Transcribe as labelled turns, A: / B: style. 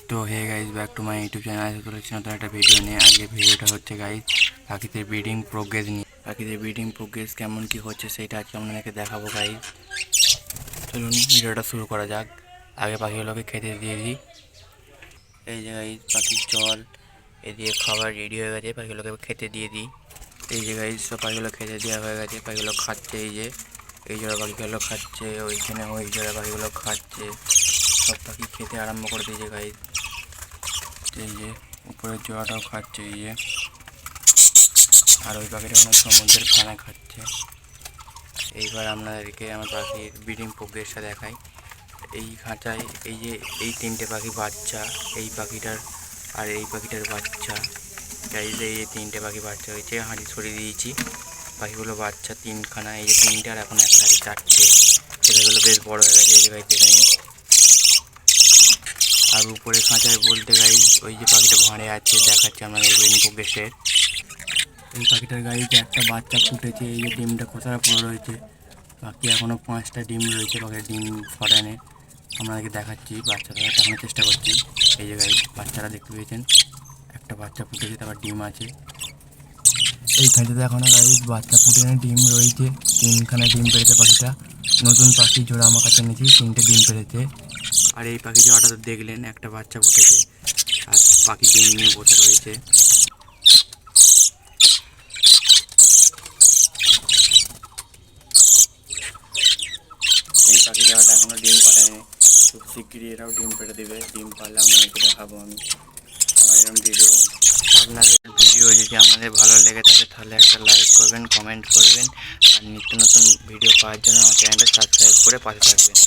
A: তো hey guys back to my YouTube channel. আজকে চলেছি নতুন একটা ভিডিও নিয়ে। আজকে ভিডিওটা হচ্ছে গাইজ পাখিদের ব্রিডিং প্রোগ্রেস নিয়ে। পাখিদের ব্রিডিং প্রোগ্রেস কেমন কী হচ্ছে সেটা আজকে আপনাদেরকে দেখাবো গাইজ। চলুন ভিডিওটা শুরু করা যাক। আগে পাখিগুলোকে খেতে দিয়ে দিই। এই যে গাইজ পাখির জল এদিকে খাবার রেডি হয়ে গেছে, পাখিগুলোকে খেতে দিয়ে দিই। এই যে গাইজ সব পাখিগুলো খেতে দেওয়া হয়ে গেছে, পাখিগুলো খাচ্ছে। এই জোড়া পাখিগুলো খাচ্ছে, ওইখানে ওই জোড়া পাখিগুলো খাচ্ছে। সব পাখি খেতে আরম্ভ করে দিয়েছে গাইজ। এই যে উপরের জোড়াটাও খাচ্ছে, এই যে আর ওই পাখিটা কোনো সমুদ্রের খানা খাচ্ছে। এইবার আপনাদেরকে আমার পাখির ব্রিডিং প্রোগ্রেসটা দেখাই। এই খাঁচায় এই যে এই তিনটে পাখি বাচ্চা, এই পাখিটার আর এই পাখিটার বাচ্চা, এই যে তিনটে পাখি বাচ্চা হয়েছে। হাঁড়ি ছড়িয়ে দিয়েছি, পাখিগুলো বাচ্চা তিনখানা, এই যে তিনটে আর এখন একটা আছে চারটে। সেগুলো বেশ বড় হয়ে গেছে, এই যে গাইতে নেই। আর উপরে খাঁচায় বলতে গাইজ ওই যে পাখিটা ভাঁড়ে আছে দেখাচ্ছে আমাদের ব্রিডিং প্রোগ্রেসের। এই পাখিটার গাইতে একটা বাচ্চা ফুটেছে, এই যে ডিমটা খোসারা পড়ে রয়েছে। বাকি এখনও 5টা ডিম রয়েছে, পাখির ডিম ফরেনে আপনাদেরকে দেখাচ্ছি। বাচ্চাটা দেখানোর চেষ্টা করছি। এই যে গাইজ বাচ্চারা দেখতে পেয়েছেন, একটা বাচ্চা ফুটেছে, তারপর ডিম আছে। এই খাঁচাতে এখনও গাইজ বাচ্চা ফুটে ডিম রয়েছে। 3খানা ডিম পেড়েছে পাখিটা। নতুন পাখি জোড়া আমার কাছে এনেছি, 3টে ডিম পেড়েছে। আর এই পাখি জোড়াটা তো দেখলেন, একটা বাচ্চা ফুটেছে আর পাখি ডিম নিয়ে বসে রয়েছে। এই পাখি জোড়াটা এখনও ডিম পাড়েনি, খুব শিগগিরই এরাও ডিম পেড়ে দেবে। ডিম পারলে আপনাদেরকে দেখাবো আমি আমার এরকম ভিডিও। আপনাদের ভিডিও যদি আপনাদের ভালো লেগে থাকে তাহলে একটা লাইক করবেন, কমেন্ট করবেন, আর নিত্য নতুন ভিডিও পাওয়ার জন্য আমার চ্যানেলটা সাবস্ক্রাইব করে পাশে থাকবেন।